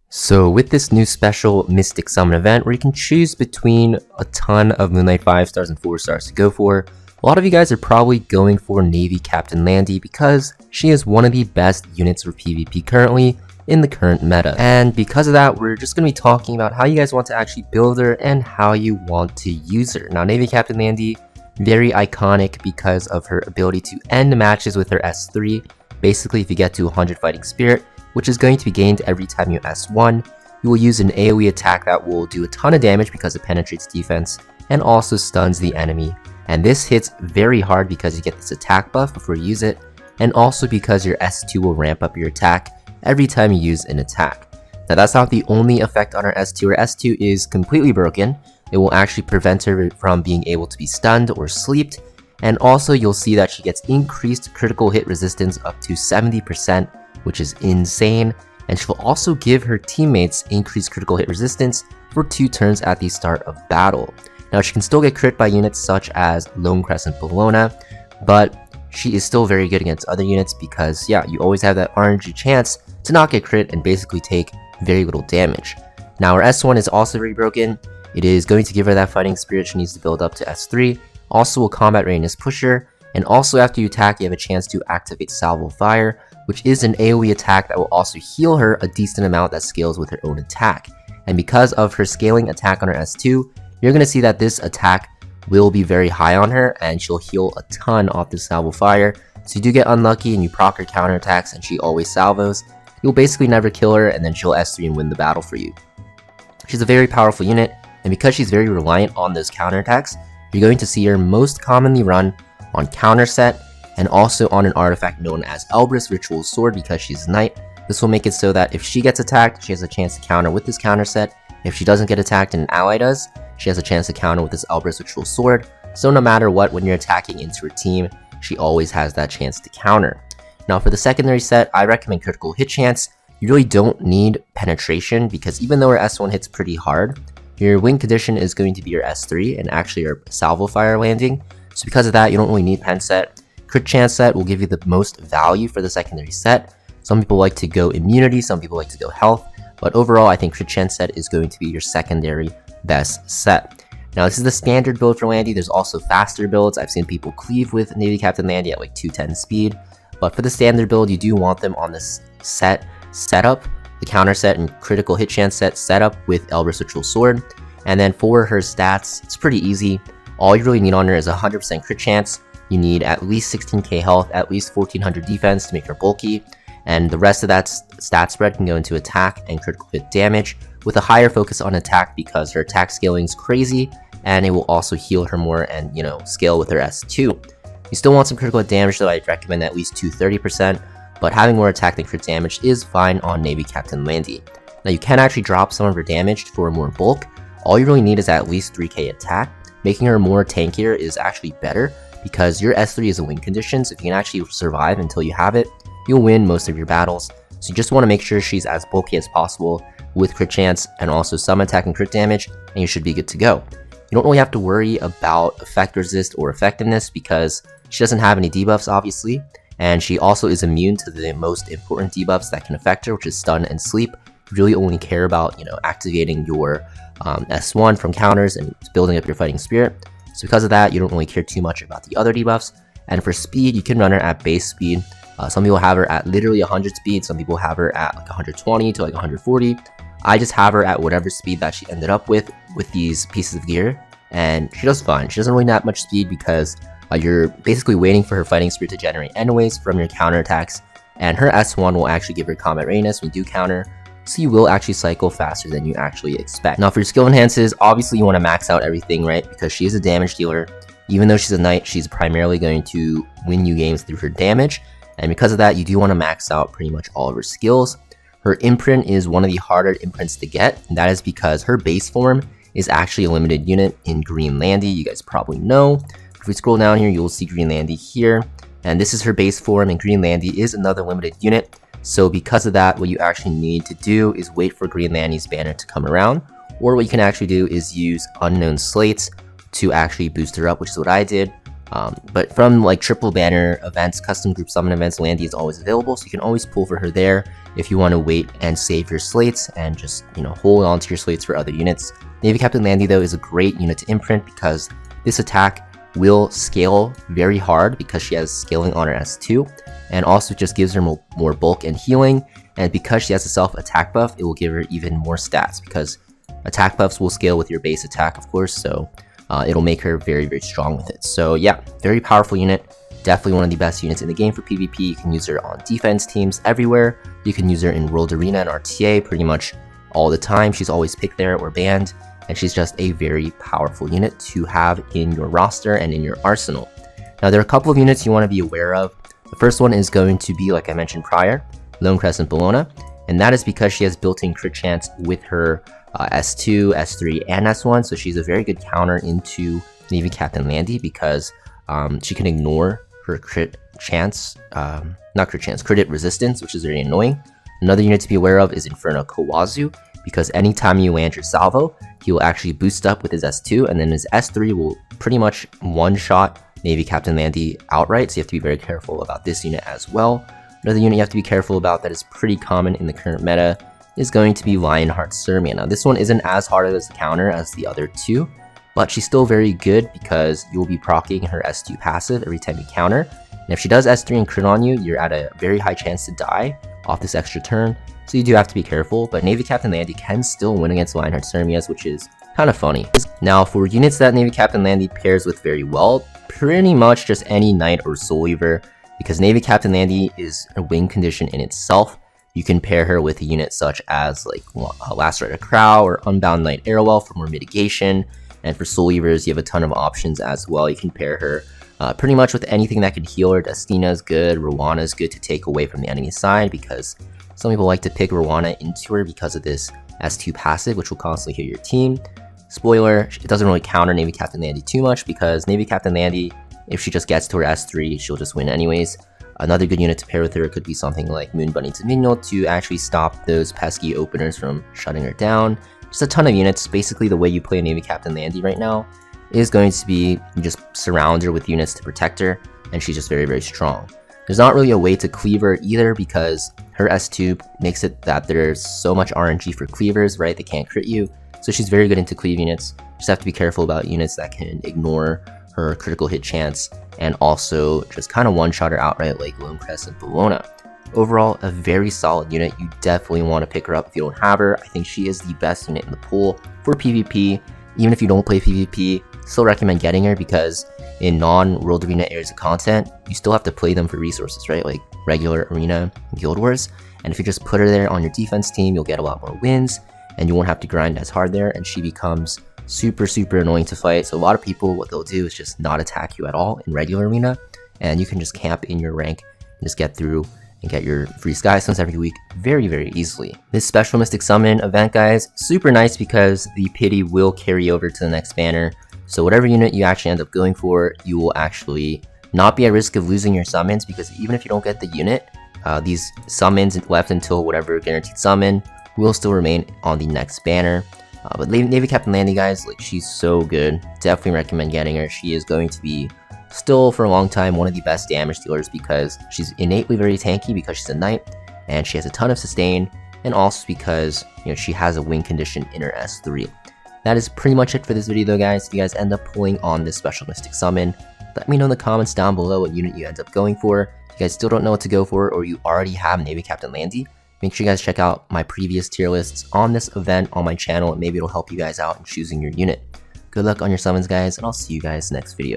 So with this new special Mystic Summon event where you can choose between a ton of Moonlight 5 stars and 4 stars to go for, a lot of you guys are probably going for Navy Captain Landy because she is one of the best units for PvP currently in the current meta. And because of that, we're just going to be talking about how you guys want to actually build her and how you want to use her. Now, Navy Captain Landy, very iconic because of her ability to end matches with her S3. Basically, if you get to 100 Fighting Spirit, which is going to be gained every time you S1, you will use an AoE attack that will do a ton of damage because it penetrates defense and also stuns the enemy. And this hits very hard because you get this attack buff before you use it, and also because your S2 will ramp up your attack every time you use an attack. Now that's not the only effect on her S2. Her S2 is completely broken. It will actually prevent her from being able to be stunned or sleeped, and also you'll see that she gets increased critical hit resistance up to 70%, which is insane, and she will also give her teammates increased critical hit resistance for 2 turns at the start of battle. Now she can still get crit by units such as Lone Crescent Bologna, but she is still very good against other units because yeah, you always have that RNG chance to not get crit and basically take very little damage. Now her S1 is also very broken. It is going to give her that fighting spirit she needs to build up to S3, also a combat readiness pusher, and also after you attack you have a chance to activate Salvo Fire, which is an AoE attack that will also heal her a decent amount that scales with her own attack. And because of her scaling attack on her S2, you're going to see that this attack will be very high on her and she'll heal a ton off the Salvo Fire. So you do get unlucky and you proc her counterattacks and she always salvos, you'll basically never kill her and then she'll S3 and win the battle for you. She's a very powerful unit, and because she's very reliant on those counterattacks, you're going to see her most commonly run on counter set and also on an artifact known as Elbrus Ritual Sword because she's a knight. This will make it so that if she gets attacked, she has a chance to counter with this counter set. If she doesn't get attacked and an ally does, she has a chance to counter with this Elbrus Ritual Sword. So no matter what, when you're attacking into her team, she always has that chance to counter. Now for the secondary set, I recommend critical hit chance. You really don't need penetration because even though her S1 hits pretty hard, your win condition is going to be your S3 and actually your Salvo Fire landing. So because of that, you don't really need pen set. Crit chance set will give you the most value for the secondary set. Some people like to go immunity, some people like to go health, but overall I think crit chance set is going to be your secondary best set. Now this is the standard build for Landy. There's also faster builds. I've seen people cleave with Navy Captain Landy at like 210 speed, but for the standard build you do want them on this setup, the counter set and critical hit chance set setup with Elbrus Ritual Sword. And then for her stats, it's pretty easy. All you really need on her is 100% crit chance. You need at least 16k health, at least 1400 defense to make her bulky, and the rest of that stat spread can go into attack and critical hit damage with a higher focus on attack because her attack scaling is crazy and it will also heal her more and scale with her S2. You still want some critical hit damage, though I'd recommend at least 230%, but having more attack than crit damage is fine on Navy Captain Landy. Now you can actually drop some of her damage for more bulk. All you really need is at least 3k attack. Making her more tankier is actually better because your S3 is a win condition, so if you can actually survive until you have it, you'll win most of your battles. So you just want to make sure she's as bulky as possible with crit chance and also some attack and crit damage, and you should be good to go. You don't really have to worry about effect resist or effectiveness because she doesn't have any debuffs obviously, and she also is immune to the most important debuffs that can affect her, which is stun and sleep. You really only care about activating your S1 from counters and building up your fighting spirit. So because of that, you don't really care too much about the other debuffs. And for speed, you can run her at base speed. Some people have her at literally 100 speed. Some people have her at like 120 to like 140. I just have her at whatever speed that she ended up with these pieces of gear, and she does fine. She doesn't really need that much speed because you're basically waiting for her fighting spirit to generate anyways from your counterattacks, and her S1 will actually give her combat readiness when you do counter, so you will actually cycle faster than you actually expect. Now for your skill enhances, obviously you want to max out everything, right? Because she is a damage dealer. Even though she's a knight, she's primarily going to win you games through her damage, and because of that, you do want to max out pretty much all of her skills. Her imprint is one of the harder imprints to get, and that is because her base form is actually a limited unit in Green Landy. You guys probably know. If we scroll down here, you'll see Green Landy here, and this is her base form, and Green Landy is another limited unit. So because of that, what you actually need to do is wait for Green Landy's banner to come around, or what you can actually do is use Unknown Slates to actually boost her up, which is what I did. But from like triple banner events, custom group summon events, Landy is always available, so you can always pull for her there if you want to wait and save your slates and just, you know, hold on to your slates for other units. Navy Captain Landy though is a great unit to imprint because this attack will scale very hard because she has scaling on her S2, and also just gives her more bulk and healing. And because she has a self attack buff, it will give her even more stats because attack buffs will scale with your base attack, of course, so it'll make her very strong with it. So yeah, very powerful unit. Definitely one of the best units in the game for PvP. You can use her on defense teams everywhere. You can use her in World Arena and RTA pretty much all the time. She's always picked there or banned, and she's just a very powerful unit to have in your roster and in your arsenal. Now there are a couple of units you want to be aware of. The first one is going to be, like I mentioned prior, Lone Crescent Bologna, and that is because she has built-in crit chance with her S2, S3, and S1, so she's a very good counter into Navy Captain Landy because she can ignore her crit chance, crit resistance, which is very annoying. Another unit to be aware of is Inferno Kawazu, because anytime you land your salvo, he will actually boost up with his S2, and then his S3 will pretty much one-shot Navy Captain Landy outright, so you have to be very careful about this unit as well. Another unit you have to be careful about that is pretty common in the current meta is going to be Lionheart Sirmia. Now this one isn't as hard as a counter as the other two, but she's still very good because you'll be proccing her S2 passive every time you counter. And if she does S3 and crit on you, you're at a very high chance to die off this extra turn, so you do have to be careful. But Navy Captain Landy can still win against Lionheart Sirmias, which is kind of funny. Now for units that Navy Captain Landy pairs with very well, pretty much just any Knight or Soul Weaver, because Navy Captain Landy is a win condition in itself. You can pair her with a unit such as like Lacerator Crow or Unbound Knight Arrowell for more mitigation. And for Soul Weavers, you have a ton of options as well. You can pair her pretty much with anything that can heal her. Destina is good, Rowana is good to take away from the enemy side because some people like to pick Rowana into her because of this S2 passive, which will constantly heal your team. Spoiler, it doesn't really counter Navy Captain Landy too much because Navy Captain Landy, if she just gets to her S3, she'll just win anyways. Another good unit to pair with her could be something like Moon Bunny Dominion to actually stop those pesky openers from shutting her down. Just a ton of units. Basically, the way you play Navy Captain Landy right now is going to be you just surround her with units to protect her, and she's just very strong. There's not really a way to cleave her either because her S2 makes it that there's so much RNG for cleavers, right? They can't crit you. So she's very good into cleave units. Just have to be careful about units that can ignore her critical hit chance and also just kind of one-shot her outright like Lone Crescent Bologna. Overall, a very solid unit. You definitely want to pick her up if you don't have her. I think she is the best unit in the pool for PvP. Even if you don't play PvP, still recommend getting her because in non-World Arena areas of content, you still have to play them for resources, right? Like regular Arena and Guild Wars. And if you just put her there on your defense team, you'll get a lot more wins and you won't have to grind as hard there, and she becomes super annoying to fight. So a lot of people, what they'll do is just not attack you at all in regular Arena, and you can just camp in your rank and just get through and get your free Sky Stones every week very easily. This special Mystic Summon event, guys, super nice because the pity will carry over to the next banner. So whatever unit you actually end up going for, you will actually not be at risk of losing your summons, because even if you don't get the unit, these summons left until whatever guaranteed summon will still remain on the next banner. But Navy Captain Landy, guys, like, she's so good. Definitely recommend getting her. She is going to be still for a long time one of the best damage dealers because she's innately very tanky because she's a knight and she has a ton of sustain, and also because, you know, she has a win condition in her S3. That is pretty much it for this video though, guys. If you guys end up pulling on this special Mystic Summon, let me know in the comments down below what unit you end up going for. If you guys still don't know what to go for, or you already have Navy Captain Landy, make sure you guys check out my previous tier lists on this event on my channel, and maybe it'll help you guys out in choosing your unit. Good luck on your summons, guys, and I'll see you guys next video.